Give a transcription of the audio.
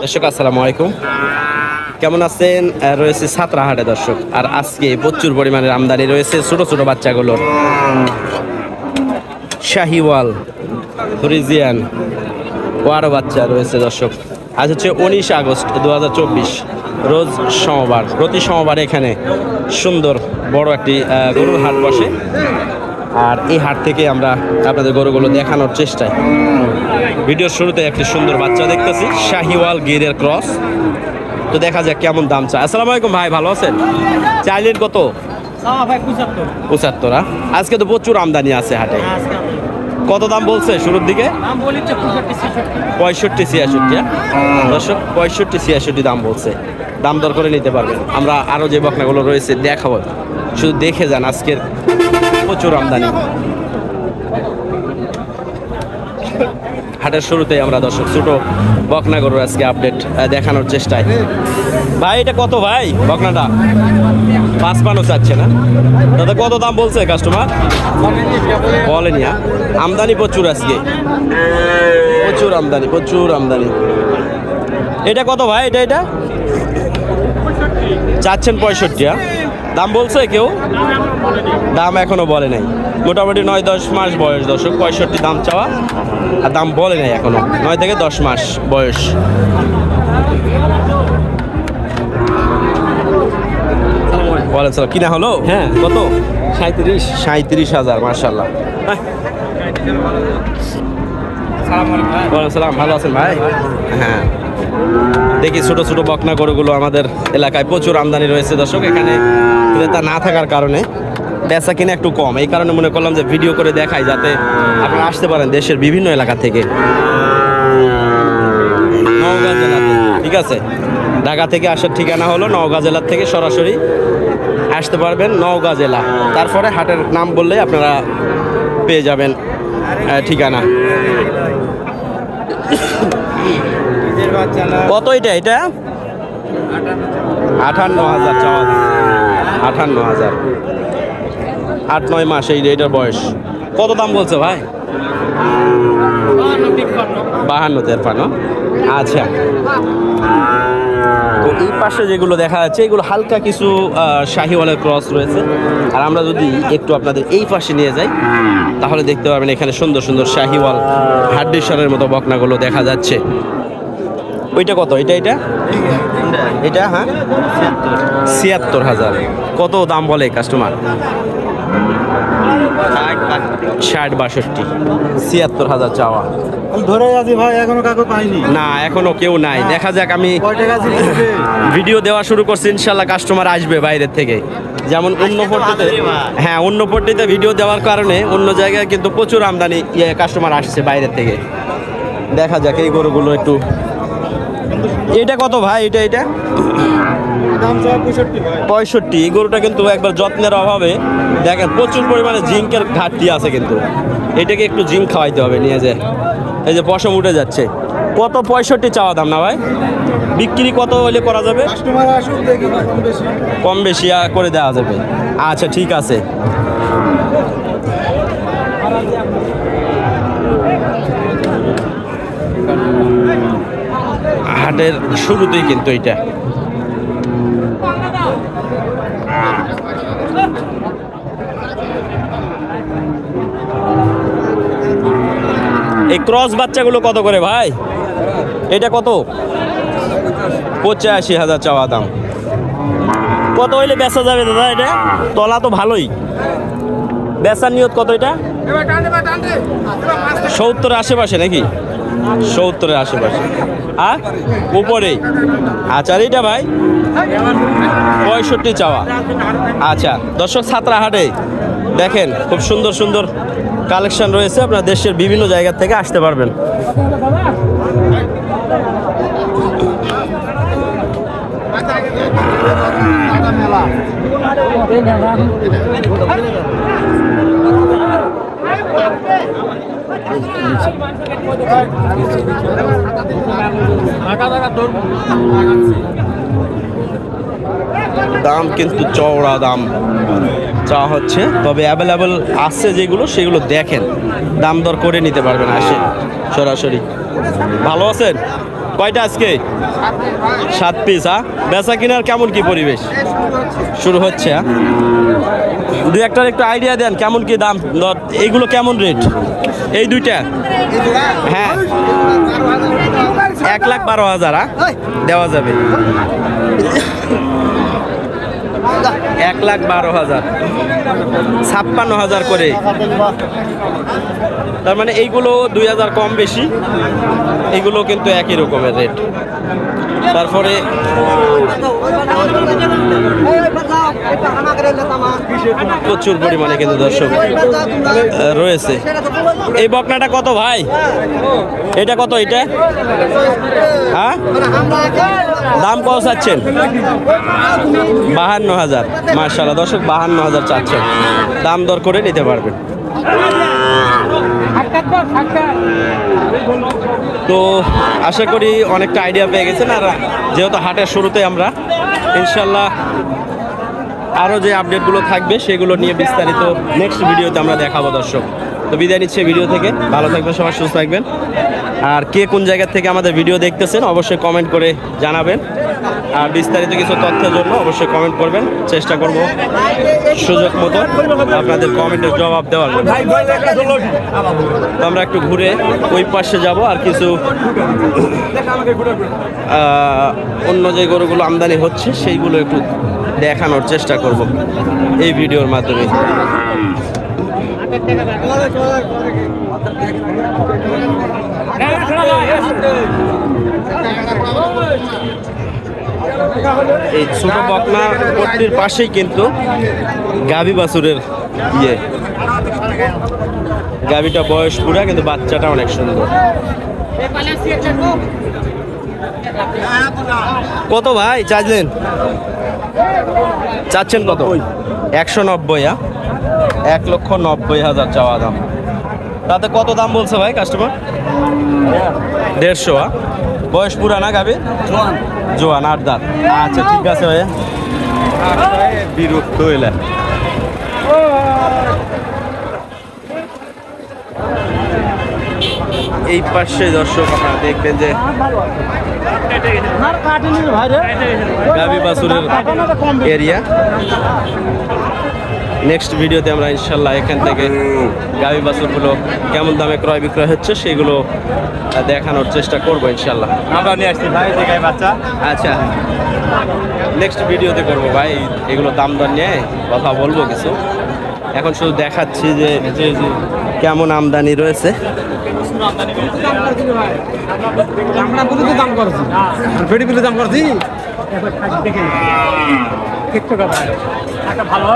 দর্শক আসসালামু আলাইকুম, কেমন আছেন? রয়েছে সাতরাহাটে দর্শক, আর আজকে প্রচুর পরিমাণের আমদানি রয়েছে ছোট ছোট বাচ্চাগুলোর। শাহিওয়াল, ফ্রিজিয়ান ও আরও বাচ্চা রয়েছে দর্শক। আজ হচ্ছে 19 আগস্ট 2024, রোজ সোমবার। প্রতি সোমবার এখানে সুন্দর বড় একটি গরুর হাট বসে, আর এই হাট থেকে আমরা আপনাদের গরুগুলো দেখানোর চেষ্টায়। ভিডিওর শুরুতে একটি সুন্দর বাচ্চা দেখতেছি, শাহিওয়াল গিরের ক্রস। তো দেখা যাক কেমন দাম চায়। আসসালামু আলাইকুম ভাই, ভালো আছেন? চাইলেন কত? 75। আজকে তো প্রচুর আমদানি আছে হাটে। কত দাম বলছে শুরুর দিকে? 65-66। দর্শক 65-66 দাম বলছে। দাম দর করে নিতে পারবেন। আমরা আরও যে বকনাগুলো রয়েছে দেখাবো, শুধু দেখে যান। আজকের প্রচুর আমদানি। হাটের শুরুতেই আমরা দর্শক ছোট বকনা গরুর আজকে আপডেট দেখানোর চেষ্টায়। ভাই এটা কত ভাই বকনাটা? 55 চাচ্ছে না দাদা? কত দাম বলছে কাস্টমার? বলেনি। আমদানি প্রচুর আজকে, প্রচুর আমদানি, প্রচুর আমদানি। এটা কত ভাই? এটা চাচ্ছেন 65। দাম বলছে কেউ? দাম এখনো বলে নাই। মোটামুটি 9-10 মাস বয়স দর্শক। 65 দাম চাওয়া, আর দাম বলে নাই এখনো। 9 থেকে 10 মাস বয়স। বলেন স্যার, কিনা হলো? হ্যাঁ, কত? 37,000। মাশাআল্লাহ। ওয়ালাইকুম সালাম, ভালো আছেন ভাই? হ্যাঁ, দেখি ছোট ছোট বকনা গরুগুলো আমাদের এলাকায় প্রচুর আমদানি রয়েছে দর্শক। এখানে ক্রেতা না থাকার কারণে বেচা কিনা একটু কম। এই কারণে মনে করলাম যে ভিডিও করে দেখাই, যাতে আপনারা আসতে পারেন দেশের বিভিন্ন এলাকা থেকে। নওগাঁ জেলাতে, ঠিক আছে? ঢাকা থেকে আসার ঠিকানা হলো নওগাঁ জেলার থেকে সরাসরি আসতে পারবেন নওগাঁ জেলা। তারপরে হাটের নাম বললে আপনারা পেয়ে যাবেন ঠিকানা। কত এটা? 58,000 চাওয়া। 58,000, 8-9 মাস এইটার বয়স। কত দাম বলছে ভাই? 52-53। আচ্ছা, তো এই পাশে যেগুলো দেখা যাচ্ছে এগুলো হালকা কিছু শাহিওয়ালের ক্রস রয়েছে। আর আমরা যদি একটু আপনাদের এই পাশে নিয়ে যাই, তাহলে দেখতে পারবেন এখানে সুন্দর সুন্দর শাহিওয়াল হাড্ডিসারের মতো বকনাগুলো দেখা যাচ্ছে। ওইটা কত? এটা হ্যাঁ 76,000। কত দাম বলে কাস্টমার? 60-62। 76,000 চাওয়া। ধরে আছি ভাই, এখনো কাকু পাইনি। না, এখনো কেউ নাই। দেখা যাক, আমি ভিডিও দেওয়া শুরু করছি, ইনশাল্লাহ কাস্টমার আসবে বাইরের থেকে। যেমন অন্য পট্টিতে, হ্যাঁ অন্য পট্টিতে ভিডিও দেওয়ার কারণে অন্য জায়গায় কিন্তু প্রচুর আমদানি কাস্টমার আসছে বাইরের থেকে। দেখা যাক এই গরুগুলো একটু। এটা কত ভাই? এটা 65। এই গরুটা কিন্তু একবার যত্নের অভাবে দেখেন প্রচুর পরিমাণে জিঙ্কের ঘাটতি আছে, কিন্তু এটাকে একটু জিঙ্ক খাওয়াইতে হবে নিয়ে যায়। এই যে পশম উঠে যাচ্ছে। কত? 65 চাওয়া দাম না ভাই? বিক্রি কত হলে করা যাবে? কম বেশি করে দেওয়া যাবে। আচ্ছা ঠিক আছে। হাটের শুরুতেই কিন্তু এটা এই ক্রস বাচ্চাগুলো কত করে ভাই? এটা কত? 85,000 চাওয়া দাম। কত হইলে বেচা যাবে দাদা? এটা তলা তো ভালোই। বেচার নিয়ত কত এটা? 70-এর আশেপাশে নাকি? 70-এর আশেপাশে। আর উপরেই? আচ্ছা, আর এটা ভাই 65 চাওয়া। আচ্ছা দর্শক, সাতরাহাটে দেখেন খুব সুন্দর সুন্দর কালেকশন রয়েছে। আপনার দেশের বিভিন্ন জায়গা থেকে আসতে পারবেন। দাম কিন্তু চওড়া দাম চা হচ্ছে, তবে অ্যাভেলেবল আছে যেগুলো সেগুলো দেখেন, দাম দর করে নিতে পারবেন আসে সরাসরি। ভালো আছেন? কয়টা আজকে? 7 পিস। বেচা কিনার কেমন কি পরিবেশ শুরু হচ্ছে? দুই একটার একটু আইডিয়া দেন কেমন কি দাম দর, এইগুলো কেমন রেট? এই দুইটা হ্যাঁ 1,12,000 দেওয়া যাবে। 1,12,000, 56,000 করে। তার মানে এইগুলো 2,000 কম বেশি, এগুলো কিন্তু একই রকমের রেট। তারপরে প্রচুর পরিমাণে কিন্তু দর্শক রয়েছে। এই বকনাটা কত ভাই? এটা কত? এটা হ্যাঁ দাম কত চাচ্ছেন? 52,000। মাশাআল্লাহ দর্শক 52,000 চাচ্ছেন, দাম দর করে নিতে পারবেন। তো আশা করি অনেকটা আইডিয়া পেয়ে গেছেন। আর যেহেতু হাটের শুরুতে আমরা ইনশাল্লাহ আরও যে আপডেটগুলো থাকবে সেগুলো নিয়ে বিস্তারিত নেক্সট ভিডিওতে আমরা দেখাবো দর্শক। তো বিদায় নিচ্ছে ভিডিও থেকে, ভালো থাকবেন সবাই, সুস্থ থাকবেন। আর কে কোন জায়গা থেকে আমাদের ভিডিও দেখতেছেন অবশ্যই কমেন্ট করে জানাবেন। আর বিস্তারিত কিছু তথ্যের জন্য অবশ্যই কমেন্ট করবেন, চেষ্টা করব সুযোগ মতো আপনাদের কমেন্টের জবাব দেওয়ার জন্য। তো আমরা একটু ঘুরে ওই পাশে যাব আর কিছু অন্য যে গরুগুলো আমদানি হচ্ছে সেইগুলো একটু দেখানোর চেষ্টা করব এই ভিডিওর মাধ্যমে। এই ছোট বকনা পট্টির পাশেই কিন্তু গাভী বাছুরের গাভীটা বয়স পুরা, কিন্তু বাচ্চাটা অনেক সুন্দর। কত ভাই চাইলেন? চাচ্ছেন কত? 190। 1,90,000 চাওয়া দাম। তাতে কত দাম বলছে ভাই কাস্টমার? 150। বয়স পুরা না গাভী? জোয়ান, 8 দাঁত। আচ্ছা ঠিক আছে ভাইয়া, বিরক্ত হইলেন। এই পাশে দর্শক আপনারা দেখবেন যে গাভী বাছুরের এরিয়া। নেক্সট ভিডিওতে আমরা ইনশাল্লাহ এখান থেকে গাভী বাছুরগুলো কেমন দামে ক্রয় বিক্রয় হচ্ছে সেগুলো দেখানোর চেষ্টা করবো ইনশাল্লাহ। আমরা নিয়ে আসছি ভাই দেখাই বাচ্চা। আচ্ছা নেক্সট ভিডিওতে করবো ভাই, এগুলো দাম দর নিয়ে কথা বলবো কিছু। এখন শুধু দেখাচ্ছি যে কেমন আমদানি রয়েছে। আমরা বুঝতে দাম করছি, বেড়ি বিলে দাম করছি। ভালো